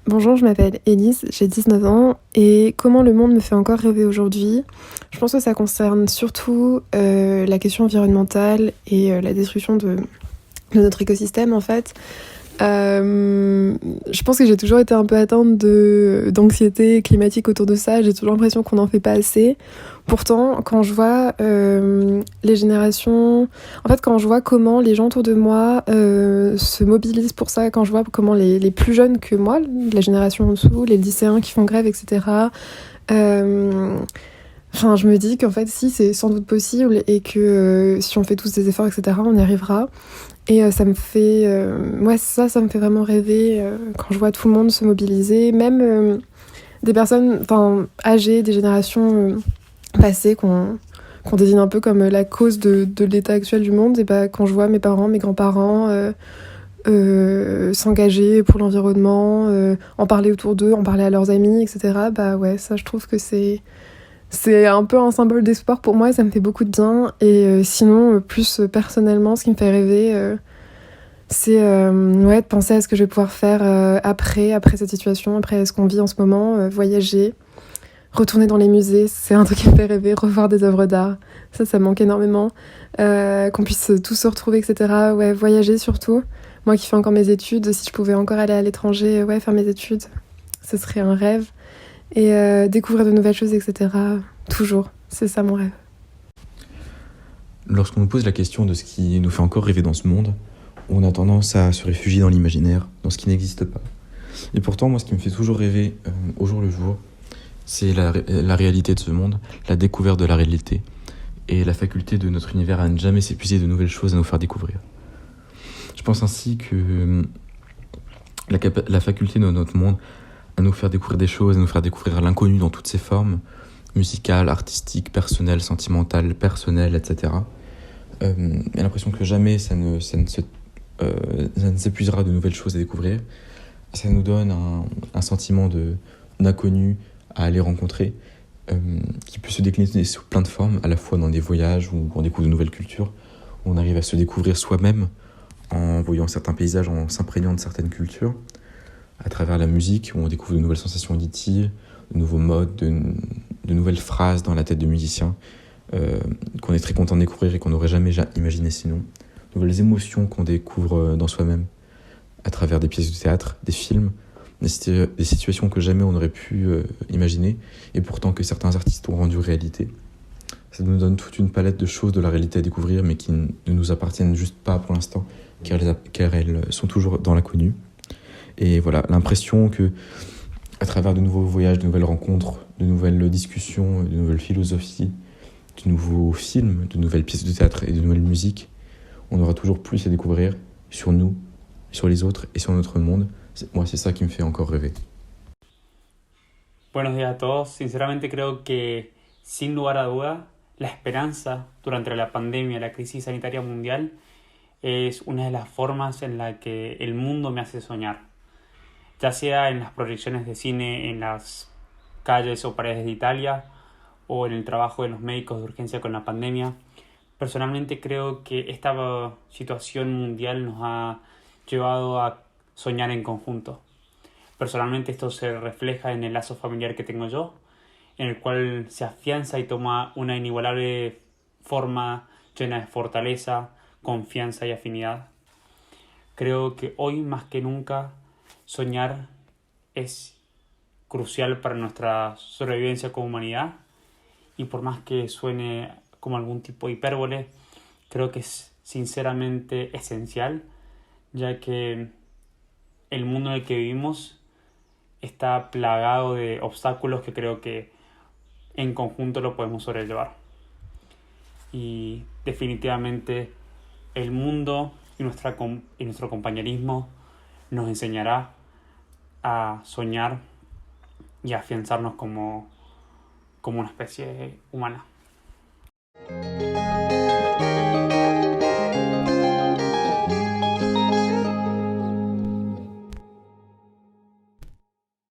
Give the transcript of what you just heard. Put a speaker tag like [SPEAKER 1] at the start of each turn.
[SPEAKER 1] Bonjour, je m'appelle Élise, j'ai 19 ans et comment le monde me fait encore rêver aujourd'hui? Je pense que ça concerne surtout la question environnementale et la destruction de notre écosystème en fait. Je pense que j'ai toujours été un peu atteinte d'anxiété climatique autour de ça, j'ai toujours l'impression qu'on n'en fait pas assez. Pourtant, quand je vois les générations... En fait, quand je vois comment les gens autour de moi se mobilisent pour ça, quand je vois comment les plus jeunes que moi, la génération en dessous, les lycéens qui font grève, etc., enfin, je me dis qu'en fait, si, c'est sans doute possible et que si on fait tous des efforts, etc., on y arrivera. Et ça me fait... ouais, ça me fait vraiment rêver quand je vois tout le monde se mobiliser, même des personnes âgées, des générations passées qu'on désigne un peu comme la cause de l'état actuel du monde. Et bah, quand je vois mes parents, mes grands-parents s'engager pour l'environnement, en parler autour d'eux, en parler à leurs amis, etc., bah ouais, ça, je trouve que c'est un peu un symbole d'espoir pour moi et ça me fait beaucoup de bien. Et sinon, plus personnellement, ce qui me fait rêver, c'est de penser à ce que je vais pouvoir faire après cette situation, après ce qu'on vit en ce moment, voyager, retourner dans les musées, c'est un truc qui me fait rêver, revoir des œuvres d'art, ça me manque énormément, qu'on puisse tous se retrouver, etc. Ouais, voyager surtout. Moi qui fais encore mes études, si je pouvais encore aller à l'étranger, faire mes études, ce serait un rêve. Et découvrir de nouvelles choses, etc. Toujours, c'est ça mon rêve.
[SPEAKER 2] Lorsqu'on nous pose la question de ce qui nous fait encore rêver dans ce monde, on a tendance à se réfugier dans l'imaginaire, dans ce qui n'existe pas. Et pourtant, moi, ce qui me fait toujours rêver au jour le jour, c'est la réalité de ce monde, la découverte de la réalité, et la faculté de notre univers à ne jamais s'épuiser de nouvelles choses à nous faire découvrir. Je pense ainsi que la faculté de notre monde à nous faire découvrir des choses, à nous faire découvrir l'inconnu dans toutes ses formes, musicales, artistiques, personnelles, sentimentales, personnelles, etc. J'ai l'impression que jamais ça ne s'épuisera de nouvelles choses à découvrir. Ça nous donne un sentiment d'inconnu à aller rencontrer, qui peut se décliner sous plein de formes, à la fois dans des voyages où on découvre de nouvelles cultures, où on arrive à se découvrir soi-même en voyant certains paysages, en s'imprégnant de certaines cultures, à travers la musique, où on découvre de nouvelles sensations auditives, de nouveaux modes, de nouvelles phrases dans la tête de musiciens, qu'on est très content de découvrir et qu'on n'aurait jamais imaginé sinon. De nouvelles émotions qu'on découvre dans soi-même, à travers des pièces de théâtre, des films, des situations que jamais on n'aurait pu imaginer, et pourtant que certains artistes ont rendu réalité. Ça nous donne toute une palette de choses de la réalité à découvrir, mais qui ne nous appartiennent juste pas pour l'instant, car elles sont toujours dans l'inconnu. Et voilà, l'impression que, à travers de nouveaux voyages, de nouvelles rencontres, de nouvelles discussions, de nouvelles philosophies, de nouveaux films, de nouvelles pièces de théâtre et de nouvelles musiques, on aura toujours plus à découvrir sur nous, sur les autres et sur notre monde. Moi, c'est ça qui me fait encore rêver.
[SPEAKER 3] Buenos días a todos. Sinceramente creo que, sin lugar a duda, la esperanza durante la pandemia, la crisis sanitaria mundial, es una de las formas en la que el mundo me hace soñar. Ya sea en las proyecciones de cine en las calles o paredes de Italia, o en el trabajo de los médicos de urgencia con la pandemia. Personalmente creo que esta situación mundial nos ha llevado a soñar en conjunto. Personalmente esto se refleja en el lazo familiar que tengo yo, en el cual se afianza y toma una inigualable forma llena de fortaleza, confianza y afinidad. Creo que hoy más que nunca soñar es crucial para nuestra sobrevivencia como humanidad, y por más que suene como algún tipo de hipérbole, creo que es sinceramente esencial, ya que el mundo en el que vivimos está plagado de obstáculos que creo que en conjunto lo podemos sobrellevar. Y definitivamente el mundo y nuestro compañerismo nos enseñará a soñar y a afianzarnos como una especie humana.